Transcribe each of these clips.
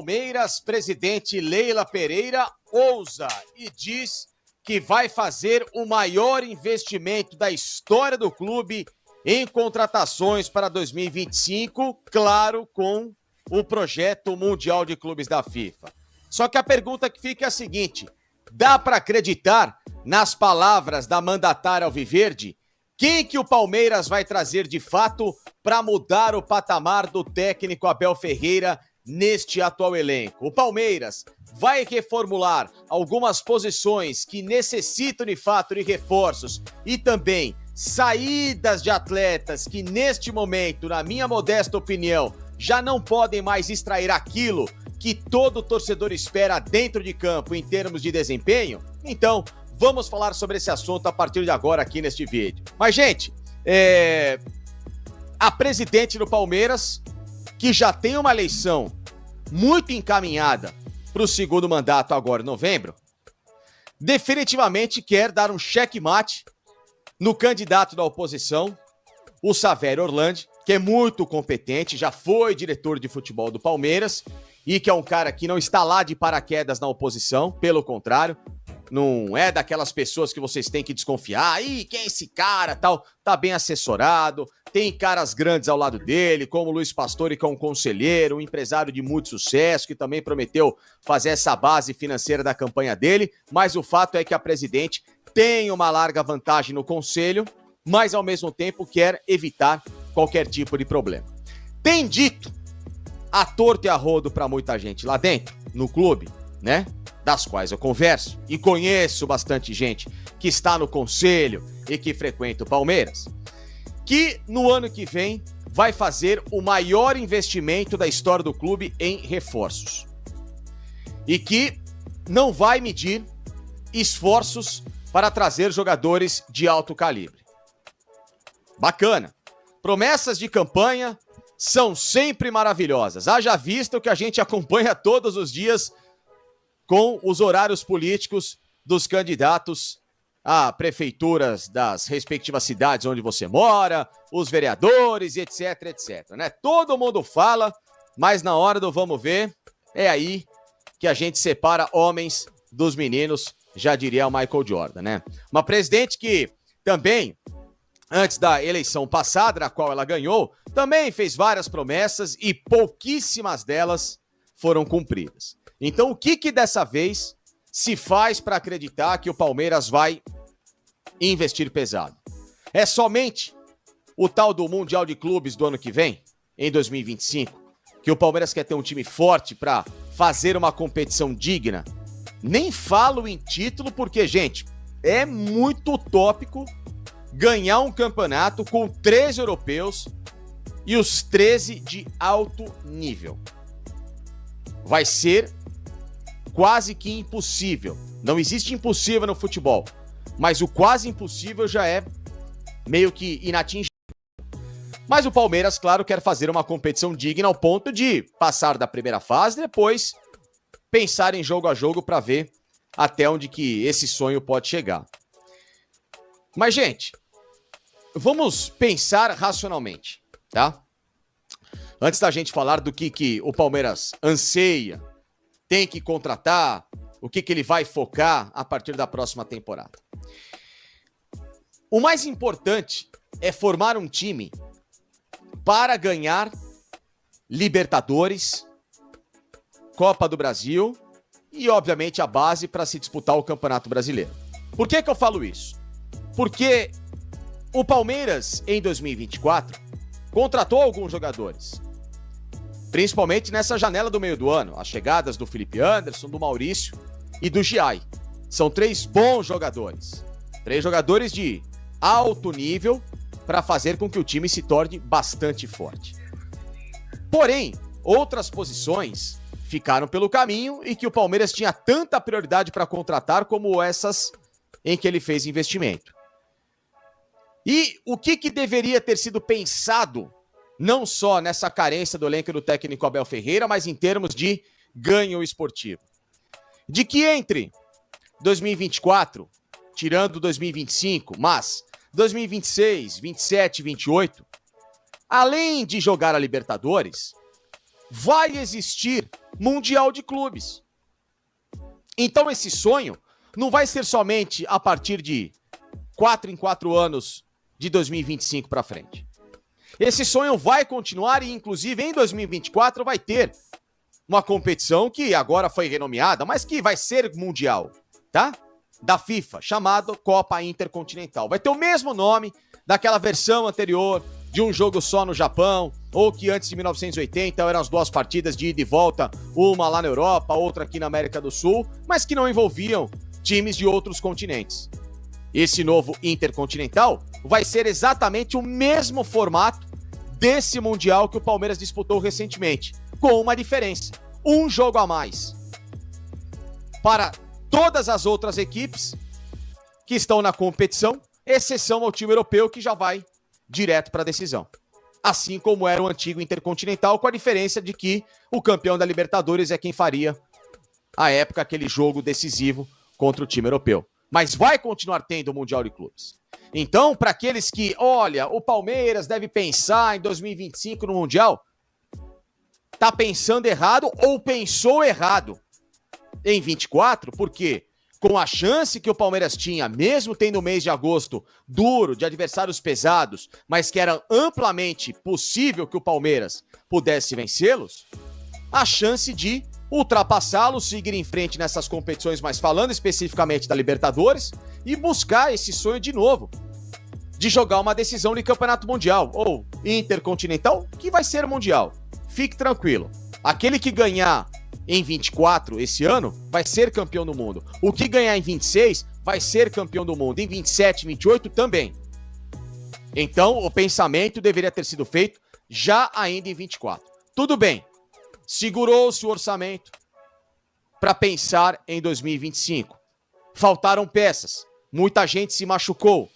Palmeiras, presidente Leila Pereira ousa e diz que vai fazer o maior investimento da história do clube em contratações para 2025, claro, com o projeto mundial de clubes da FIFA. Só que a pergunta que fica é a seguinte: dá para acreditar nas palavras da mandatária alviverde? Quem que o Palmeiras vai trazer de fato para mudar o patamar do técnico Abel Ferreira neste atual elenco? O Palmeiras vai reformular algumas posições que necessitam de fato de reforços e também saídas de atletas que neste momento, na minha modesta opinião, já não podem mais extrair aquilo que todo torcedor espera dentro de campo em termos de desempenho? Então, vamos falar sobre esse assunto a partir de agora aqui neste vídeo. Mas, gente, a presidente do Palmeiras, que já tem uma eleição muito encaminhada para o segundo mandato agora em novembro, definitivamente quer dar um checkmate no candidato da oposição, o Savério Orlandi, que é muito competente, já foi diretor de futebol do Palmeiras e que é um cara que não está lá de paraquedas na oposição, pelo contrário, não é daquelas pessoas que vocês têm que desconfiar. Ih, quem é esse cara, tal? Tá bem assessorado, tem caras grandes ao lado dele, como o Luiz Pastore, que é um conselheiro, um empresário de muito sucesso, que também prometeu fazer essa base financeira da campanha dele, mas o fato é que a presidente tem uma larga vantagem no conselho, mas ao mesmo tempo quer evitar qualquer tipo de problema. Tem dito a torto e a rodo pra muita gente lá dentro, no clube, né? Das quais eu converso e conheço bastante gente que está no conselho e que frequenta o Palmeiras, que no ano que vem vai fazer o maior investimento da história do clube em reforços e que não vai medir esforços para trazer jogadores de alto calibre. Bacana. Promessas de campanha são sempre maravilhosas. Haja visto o que a gente acompanha todos os dias com os horários políticos dos candidatos a prefeituras das respectivas cidades onde você mora, os vereadores, etc, etc, né? Todo mundo fala, mas na hora do vamos ver, é aí que a gente separa homens dos meninos, já diria o Michael Jordan, né? Uma presidente que também, antes da eleição passada, na qual ela ganhou, também fez várias promessas e pouquíssimas delas foram cumpridas. Então, o que dessa vez se faz para acreditar que o Palmeiras vai investir pesado? É somente o tal do Mundial de Clubes do ano que vem, em 2025, que o Palmeiras quer ter um time forte para fazer uma competição digna? Nem falo em título porque, gente, é muito utópico ganhar um campeonato com 13 europeus e os 13 de alto nível. Vai ser quase que impossível. Não existe impossível no futebol, mas o quase impossível já é meio que inatingível. Mas o Palmeiras, claro, quer fazer uma competição digna ao ponto de passar da primeira fase e depois pensar em jogo a jogo para ver até onde que esse sonho pode chegar. Mas, gente, vamos pensar racionalmente, tá? Antes da gente falar do que o Palmeiras anseia, tem que contratar, o que ele vai focar a partir da próxima temporada. O mais importante é formar um time para ganhar Libertadores, Copa do Brasil e, obviamente, a base para se disputar o Campeonato Brasileiro. Por que eu falo isso? Porque o Palmeiras, em 2024, contratou alguns jogadores, principalmente nessa janela do meio do ano, as chegadas do Felipe Anderson, do Maurício e do Giai. São 3 bons jogadores, 3 jogadores de alto nível para fazer com que o time se torne bastante forte. Porém, outras posições ficaram pelo caminho e que o Palmeiras tinha tanta prioridade para contratar como essas em que ele fez investimento. E o que deveria ter sido pensado não só nessa carência do elenco do técnico Abel Ferreira, mas em termos de ganho esportivo? De que entre 2024, tirando 2025, mas 2026, 27 e 28, além de jogar a Libertadores, vai existir Mundial de Clubes. Então esse sonho não vai ser somente a partir de 4 em 4 anos de 2025 para frente. Esse sonho vai continuar e, inclusive, em 2024 vai ter uma competição que agora foi renomeada, mas que vai ser mundial, tá? Da FIFA, chamado Copa Intercontinental. Vai ter o mesmo nome daquela versão anterior de um jogo só no Japão, ou que antes de 1980 eram as 2 partidas de ida e volta, uma lá na Europa, outra aqui na América do Sul, mas que não envolviam times de outros continentes. Esse novo Intercontinental vai ser exatamente o mesmo formato desse Mundial que o Palmeiras disputou recentemente, com uma diferença: um jogo a mais para todas as outras equipes que estão na competição, exceção ao time europeu, que já vai direto para a decisão. Assim como era o antigo Intercontinental, com a diferença de que o campeão da Libertadores é quem faria, à época, aquele jogo decisivo contra o time europeu. Mas vai continuar tendo o Mundial de Clubes. Então, para aqueles que, olha, o Palmeiras deve pensar em 2025 no Mundial, tá pensando errado ou pensou errado em 24, porque com a chance que o Palmeiras tinha, mesmo tendo o mês de agosto duro, de adversários pesados, mas que era amplamente possível que o Palmeiras pudesse vencê-los, a chance de ultrapassá-los, seguir em frente nessas competições, mas falando especificamente da Libertadores, e buscar esse sonho de novo, de jogar uma decisão de campeonato mundial, ou intercontinental, que vai ser mundial. Fique tranquilo. Aquele que ganhar em 24 esse ano vai ser campeão do mundo. O que ganhar em 26 vai ser campeão do mundo. Em 27, 28 também. Então, o pensamento deveria ter sido feito já ainda em 24. Tudo bem. Segurou-se o orçamento para pensar em 2025. Faltaram peças. Muita gente se machucou.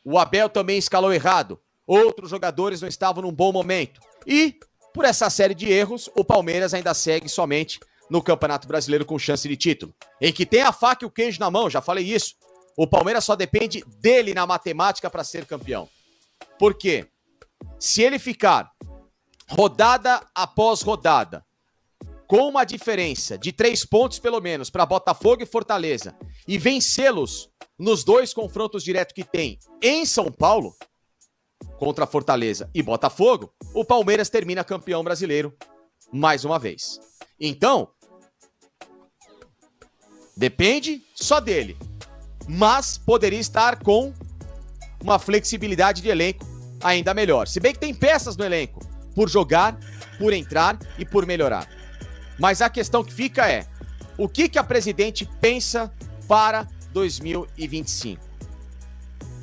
O Abel também escalou errado. Outros jogadores não estavam num bom momento. E, por essa série de erros, o Palmeiras ainda segue somente no Campeonato Brasileiro com chance de título. Em que tem a faca e o queijo na mão, já falei isso. O Palmeiras só depende dele na matemática para ser campeão. Por quê? Se ele ficar rodada após rodada, com uma diferença de 3 pontos pelo menos para Botafogo e Fortaleza, e vencê-los nos 2 confrontos diretos que tem em São Paulo, contra Fortaleza e Botafogo, o Palmeiras termina campeão brasileiro mais uma vez. Então, depende só dele, mas poderia estar com uma flexibilidade de elenco ainda melhor. Se bem que tem peças no elenco por jogar, por entrar e por melhorar. Mas a questão que fica é, o que a presidente pensa para 2025?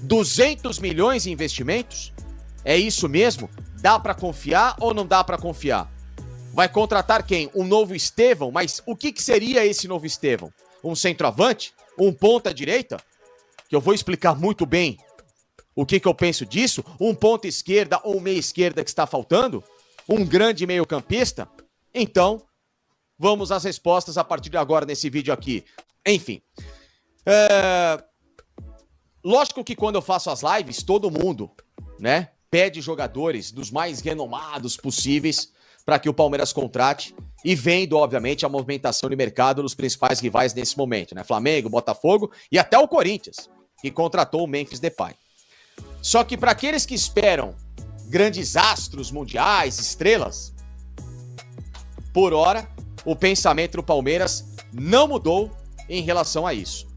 200 milhões em investimentos? É isso mesmo? Dá para confiar ou não dá para confiar? Vai contratar quem? Um novo Estevão? Mas o que seria esse novo Estevão? Um centroavante? Um ponta-direita? Que eu vou explicar muito bem o que eu penso disso. Um ponta-esquerda ou meia-esquerda que está faltando? Um grande meio-campista? Então, vamos às respostas a partir de agora nesse vídeo aqui. Enfim. Lógico que quando eu faço as lives, todo mundo, né, pede jogadores dos mais renomados possíveis para que o Palmeiras contrate, e vendo, obviamente, a movimentação de mercado dos principais rivais nesse momento, né? Flamengo, Botafogo e até o Corinthians, que contratou o Memphis Depay. Só que para aqueles que esperam grandes astros mundiais, estrelas, por hora, o pensamento do Palmeiras não mudou em relação a isso.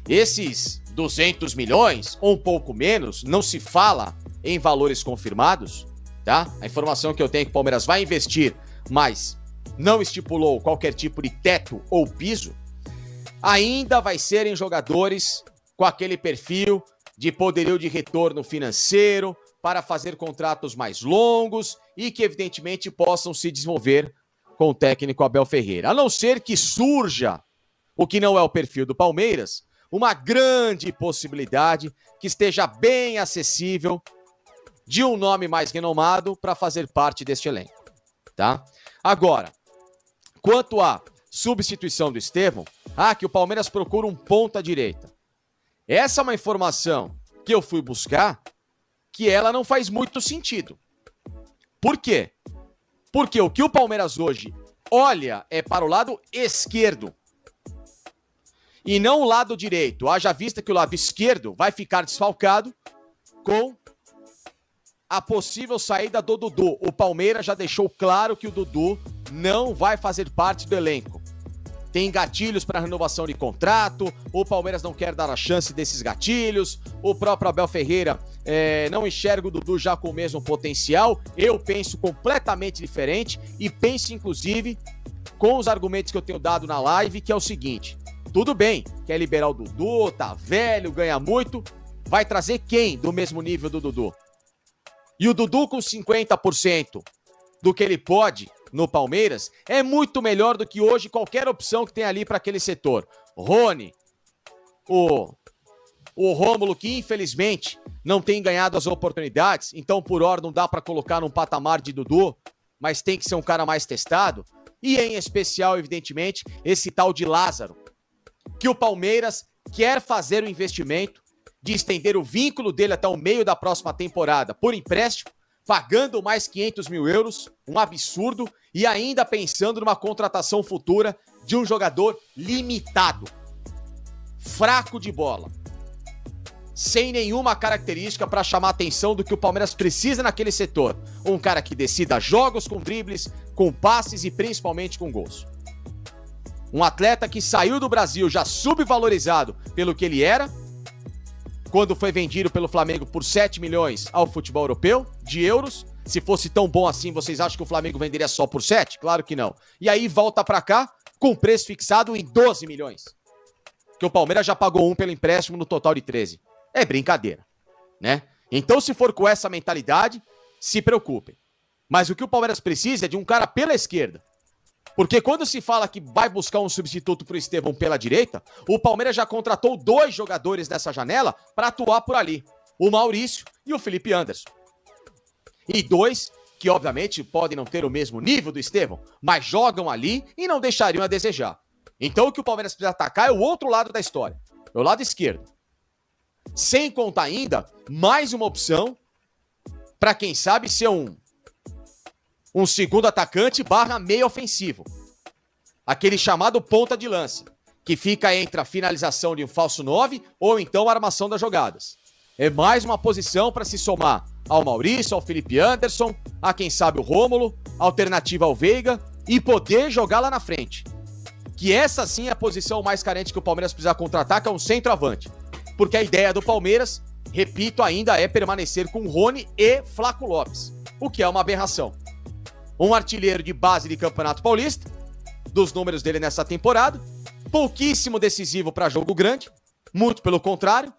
Esses 200 milhões, ou um pouco menos, não se fala em valores confirmados, tá? A informação que eu tenho é que o Palmeiras vai investir, mas não estipulou qualquer tipo de teto ou piso, ainda vai ser em jogadores com aquele perfil de poderio de retorno financeiro para fazer contratos mais longos e que, evidentemente, possam se desenvolver com o técnico Abel Ferreira. A não ser que surja, o que não é o perfil do Palmeiras, uma grande possibilidade que esteja bem acessível de um nome mais renomado para fazer parte deste elenco, tá? Agora, quanto à substituição do Estevão, que o Palmeiras procura um ponta-direita. Essa é uma informação que eu fui buscar, que ela não faz muito sentido. Por quê? Porque o que o Palmeiras hoje olha é para o lado esquerdo e não o lado direito. Haja vista que o lado esquerdo vai ficar desfalcado com a possível saída do Dudu. O Palmeiras já deixou claro que o Dudu não vai fazer parte do elenco. Tem gatilhos para renovação de contrato, o Palmeiras não quer dar a chance desses gatilhos, o próprio Abel Ferreira não enxerga o Dudu já com o mesmo potencial. Eu penso completamente diferente e penso, inclusive, com os argumentos que eu tenho dado na live, que é o seguinte: tudo bem, quer liberar o Dudu, tá velho, ganha muito, vai trazer quem do mesmo nível do Dudu? E o Dudu com 50% do que ele pode no Palmeiras é muito melhor do que hoje qualquer opção que tem ali para aquele setor. Rony, o Rômulo, que infelizmente não tem ganhado as oportunidades, então por hora não dá para colocar num patamar de Dudu, mas tem que ser um cara mais testado. E em especial, evidentemente, esse tal de Lázaro, que o Palmeiras quer fazer o investimento de estender o vínculo dele até o meio da próxima temporada por empréstimo, pagando mais 500 mil euros, um absurdo, e ainda pensando numa contratação futura de um jogador limitado, fraco de bola, sem nenhuma característica para chamar a atenção do que o Palmeiras precisa naquele setor. Um cara que decida jogos com dribles, com passes e principalmente com gols. Um atleta que saiu do Brasil já subvalorizado pelo que ele era, quando foi vendido pelo Flamengo por 7 milhões ao futebol europeu, de euros. Se fosse tão bom assim, vocês acham que o Flamengo venderia só por 7? Claro que não. E aí volta pra cá com preço fixado em 12 milhões. Que o Palmeiras já pagou um pelo empréstimo no total de 13. É brincadeira, né? Então, se for com essa mentalidade, se preocupem. Mas o que o Palmeiras precisa é de um cara pela esquerda. Porque quando se fala que vai buscar um substituto pro Estevão pela direita, o Palmeiras já contratou 2 jogadores nessa janela para atuar por ali. O Maurício e o Felipe Anderson. E 2 que, obviamente, podem não ter o mesmo nível do Estevão, mas jogam ali e não deixariam a desejar. Então o que o Palmeiras precisa atacar é o outro lado da história. É o lado esquerdo. Sem contar ainda mais uma opção para, quem sabe, ser um segundo atacante / meio ofensivo. Aquele chamado ponta de lança, que fica entre a finalização de um falso 9 ou então a armação das jogadas. É mais uma posição para se somar ao Maurício, ao Felipe Anderson, a quem sabe o Rômulo, alternativa ao Veiga e poder jogar lá na frente. Que essa sim é a posição mais carente que o Palmeiras precisa contratar, que é um centroavante. Porque a ideia do Palmeiras, repito, ainda é permanecer com Rony e Flaco Lopes, o que é uma aberração. Um artilheiro de base de Campeonato Paulista, dos números dele nessa temporada, pouquíssimo decisivo para jogo grande, muito pelo contrário,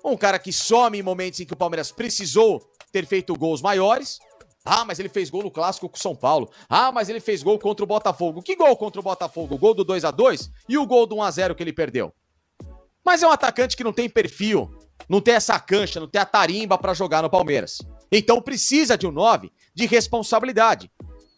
um cara que some em momentos em que o Palmeiras precisou ter feito gols maiores. Ah, mas ele fez gol no Clássico com o São Paulo. Ah, mas ele fez gol contra o Botafogo. Que gol contra o Botafogo? O gol do 2-2 e o gol do 1-0 que ele perdeu. Mas é um atacante que não tem perfil, não tem essa cancha, não tem a tarimba para jogar no Palmeiras. Então precisa de um 9 de responsabilidade.